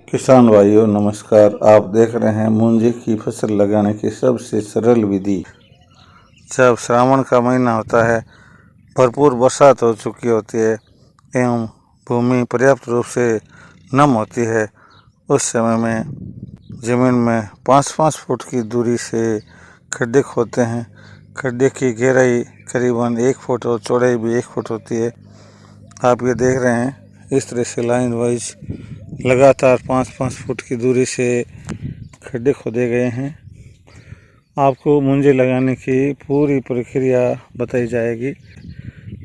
किसान भाइयों नमस्कार। आप देख रहे हैं मूंजी की फसल लगाने की सबसे सरल विधि। जब श्रावण का महीना होता है, भरपूर बरसात हो चुकी होती है एवं भूमि पर्याप्त रूप से नम होती है, उस समय में ज़मीन में 5-5 फुट की दूरी से खड्डे खोदते हैं। खड्डे की गहराई करीबन 1 फुट और चौड़ाई भी 1 फुट होती है। आप ये देख रहे हैं, इस तरह से लाइन वाइज लगातार 5-5 फुट की दूरी से खड्डे खोदे गए हैं। आपको मूंजी लगाने की पूरी प्रक्रिया बताई जाएगी।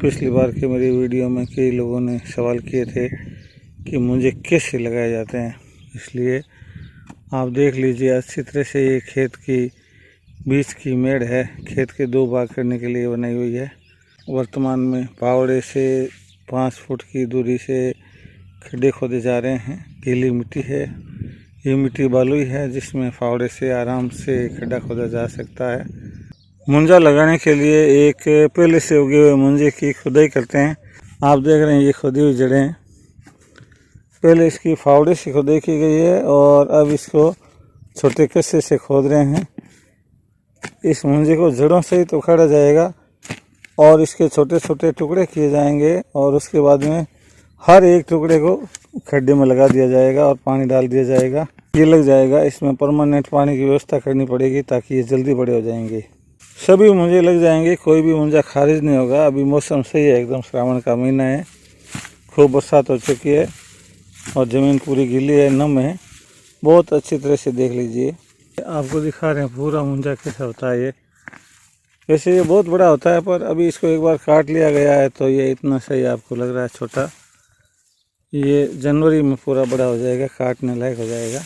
पिछली बार की मेरी वीडियो में कई लोगों ने सवाल किए थे कि मूंजी कैसे लगाए जाते हैं, इसलिए आप देख लीजिए अच्छी तरह से। ये खेत की बीच की मेड़ है, खेत के 2 भाग करने के लिए बनाई हुई है। वर्तमान में फावड़े से 5 फुट की दूरी से खड्डे खोदे जा रहे हैं। गीली मिट्टी है, ये मिट्टी बालुई है जिसमें फावड़े से आराम से खड्डा खोदा जा सकता है। मुंजा लगाने के लिए एक पहले से उगे हुए मुंजे की खुदाई करते हैं। आप देख रहे हैं ये खुदी हुई जड़ें, पहले इसकी फावड़े से खुदाई की गई है और अब इसको छोटे कस्से से खोद रहे हैं। इस मुंजे को जड़ों से ही तो उखाड़ा जाएगा और इसके छोटे छोटे टुकड़े किए जाएंगे और उसके बाद में हर एक टुकड़े को खड्डे में लगा दिया जाएगा और पानी डाल दिया जाएगा। ये लग जाएगा, इसमें परमानेंट पानी की व्यवस्था करनी पड़ेगी ताकि ये जल्दी बड़े हो जाएंगे। सभी मुंजे लग जाएंगे, कोई भी मुंजा खारिज नहीं होगा। अभी मौसम सही है, एकदम श्रावण का महीना है, खूब बरसात हो चुकी है और ज़मीन पूरी गीली है, नम है। बहुत अच्छी तरह से देख लीजिए, आपको दिखा रहे हैं पूरा मुंजा कैसा होता है। ये वैसे ये बहुत बड़ा होता है, पर अभी इसको एक बार काट लिया गया है तो ये इतना सही आपको लग रहा है छोटा। ये जनवरी में पूरा बड़ा हो जाएगा, काटने लायक हो जाएगा।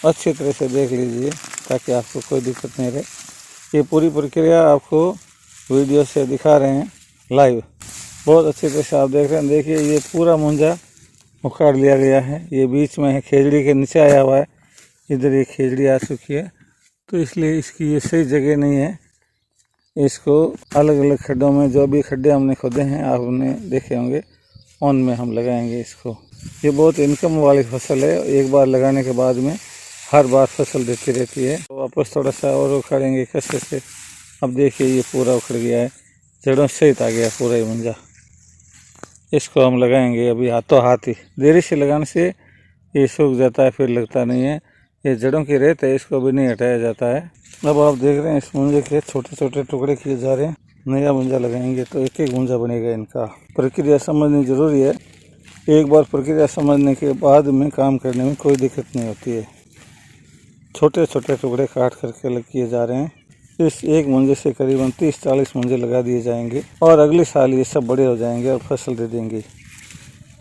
अच्छी तरह से देख लीजिए ताकि आपको कोई दिक्कत नहीं रहे। ये पूरी प्रक्रिया आपको वीडियो से दिखा रहे हैं लाइव, बहुत अच्छी तरह से आप देख रहे हैं। देखिए ये पूरा मुंजा उखाड़ लिया गया है, ये बीच में है, खेजड़ी के नीचे आया हुआ है, इधर ये खेजड़ी आ चुकी है, तो इसलिए इसकी ये सही जगह नहीं है। इसको अलग अलग खड्डों में, जो भी खड्डे हमने खोदे हैं आपने देखे होंगे, उनमें हम लगाएंगे इसको। ये बहुत इनकम वाली फसल है, एक बार लगाने के बाद में हर बार फसल देती रहती है। तो वापस थोड़ा सा और उखाड़ेंगे कस्से से। अब देखिए ये पूरा उखड़ गया है, जड़ों सहित आ गया पूरा ही मुंजा। इसको हम लगाएंगे अभी हाथों हाथ ही, देरी से लगाने से ये सूख जाता है, फिर लगता नहीं है। ये जड़ों की रेत है, इसको भी नहीं हटाया जाता है। अब आप देख रहे हैं इस मुंजे के छोटे छोटे टुकड़े किए जा रहे हैं। नया मुंजा लगाएंगे तो एक एक मुंजा बनेगा। इनका प्रक्रिया समझनी जरूरी है, एक बार प्रक्रिया समझने के बाद में काम करने में कोई दिक्कत नहीं होती है। छोटे छोटे टुकड़े काट करके अलग किए जा रहे हैं। इस एक मुंजे से करीबन 30-40 मुंजे लगा दिए जाएंगे और अगले साल ये सब बड़े हो जाएंगे और फसल दे देंगे।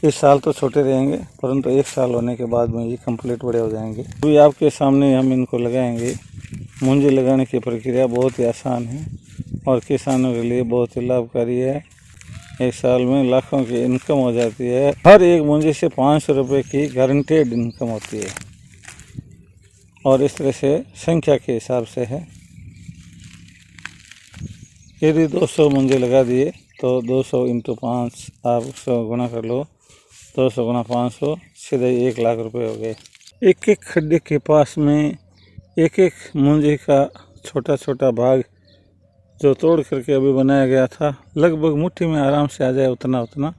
इस साल तो छोटे रहेंगे, परंतु 1 साल होने के बाद में ये कंप्लीट बड़े हो जाएंगे। अभी आपके सामने हम इनको लगाएंगे। मुंजे लगाने की प्रक्रिया बहुत ही आसान है और किसानों के लिए बहुत ही लाभकारी है। एक साल में लाखों की इनकम हो जाती है। हर एक मुंजे से 500 रुपये की गारंटेड इनकम होती है और इस तरह से संख्या के हिसाब से है। यदि 200 मुंजे लगा दिए तो 200 × 5 आप उसको गुणा कर लो, 200 × 500 सीधे 1 लाख रुपए हो गए। एक एक खड्डे के पास में एक एक मुंजे का छोटा छोटा भाग जो तोड़ करके अभी बनाया गया था, लगभग मुट्ठी में आराम से आ जाए उतना उतना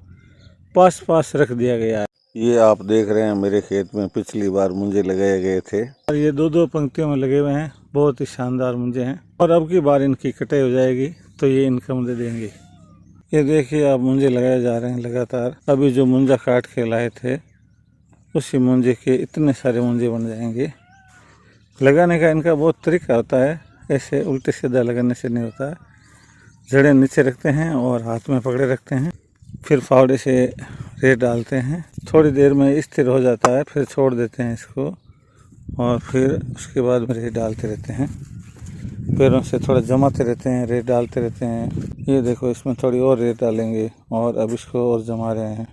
पास पास रख दिया गया है। ये आप देख रहे हैं मेरे खेत में पिछली बार मुंजे लगाए गए थे और ये 2-2 पंक्तियों में लगे हुए हैं, बहुत ही शानदार मुंजे हैं और अब की बार इनकी कटाई हो जाएगी तो ये इनकम दे देंगे। ये देखिए आप मुंजे लगाए जा रहे हैं लगातार। अभी जो मुंजा काट के लाए थे उसी मुंजे के इतने सारे मुंजे बन जाएंगे। लगाने का इनका बहुत तरीका होता है, ऐसे उल्टे सीधा लगाने से नहीं होता है। जड़ें नीचे रखते हैं और हाथ में पकड़े रखते हैं, फिर फावड़े से रेत डालते हैं, थोड़ी देर में स्थिर हो जाता है, फिर छोड़ देते हैं इसको और फिर उसके बाद में रेत डालते रहते हैं। पैरों से थोड़ा जमाते रहते हैं, रेत डालते रहते हैं। ये देखो इसमें थोड़ी और रेत डालेंगे और अब इसको और जमा रहे हैं।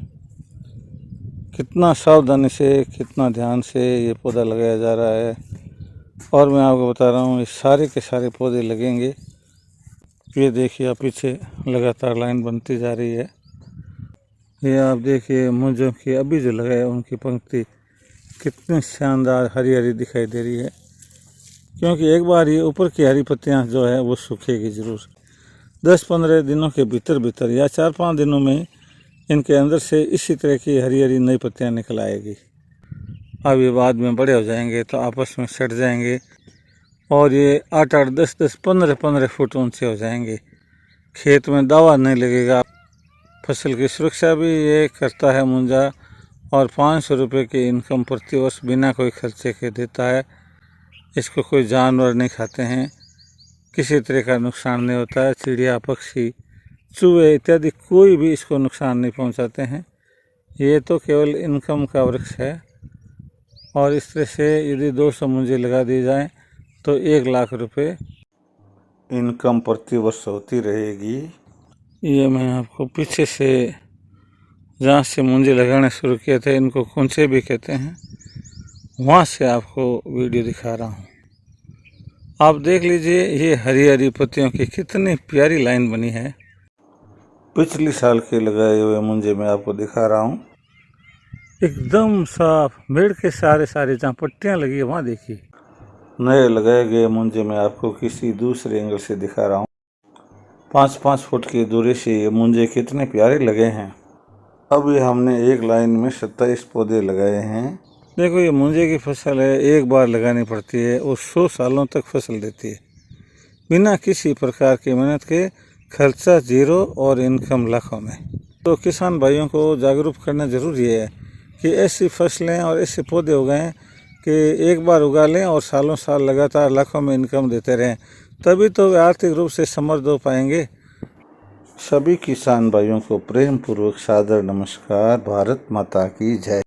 कितना सावधानी से, कितना ध्यान से ये पौधा लगाया जा रहा है। और मैं आपको बता रहा हूँ ये सारे के सारे पौधे लगेंगे। ये देखिए आप पीछे लगातार लाइन बनती जा रही है। ये आप देखिए मुंजों की अभी जो लगाए उनकी पंक्ति कितनी शानदार हरी हरी दिखाई दे रही है, क्योंकि एक बार ये ऊपर की हरी पत्तियां जो है वो सूखेगी ज़रूर। 10-15 दिनों के भीतर या 4-5 दिनों में इनके अंदर से इसी तरह की हरी हरी नई पत्तियां निकल आएगी। अब ये बाद में बड़े हो जाएंगे तो आपस में सट जाएंगे और ये 8-8, 10-10, 15-15 फुट ऊंचे हो जाएंगे। खेत में दवा नहीं लगेगा। फसल की सुरक्षा भी ये करता है मुंजा, और 500 रुपये की इनकम प्रति वर्ष बिना कोई खर्चे के देता है। इसको कोई जानवर नहीं खाते हैं, किसी तरह का नुकसान नहीं होता है। चिड़िया, पक्षी, चूहे इत्यादि कोई भी इसको नुकसान नहीं पहुंचाते हैं। ये तो केवल इनकम का वृक्ष है। और इस तरह से यदि 200 मुंजे लगा दी जाएं तो 1 लाख रुपए इनकम प्रति वर्ष होती रहेगी। ये मैं आपको पीछे से जहाँ से मुंजे लगाने शुरू किए थे, इनको कुंचे भी कहते हैं, वहाँ से आपको वीडियो दिखा रहा हूँ। आप देख लीजिए ये हरी हरी पत्तियों की कितनी प्यारी लाइन बनी है। पिछले साल के लगाए हुए मुंजे मैं आपको दिखा रहा हूँ, एकदम साफ मेड़ के सारे जहाँ पट्टियाँ लगी है वहाँ देखिए। नए लगाए गए मुंजे मैं आपको किसी दूसरे एंगल से दिखा रहा हूँ। 5-5 फुट की दूरी से ये मुंजे कितने प्यारे लगे हैं। अभी हमने एक लाइन में 27 पौधे लगाए हैं। देखो ये मुंजे की फसल है, एक बार लगानी पड़ती है और 100 सालों तक फसल देती है, बिना किसी प्रकार की मेहनत के, खर्चा जीरो और इनकम लाखों में। तो किसान भाइयों को जागरूक करना ज़रूरी है कि ऐसी फसलें और ऐसे पौधे उगाएं कि एक बार उगा लें और सालों साल लगातार लाखों में इनकम देते रहें, तभी तो वे आर्थिक रूप से समृद्ध हो पाएंगे। सभी किसान भाइयों को प्रेम पूर्वक सादर नमस्कार। भारत माता की जय।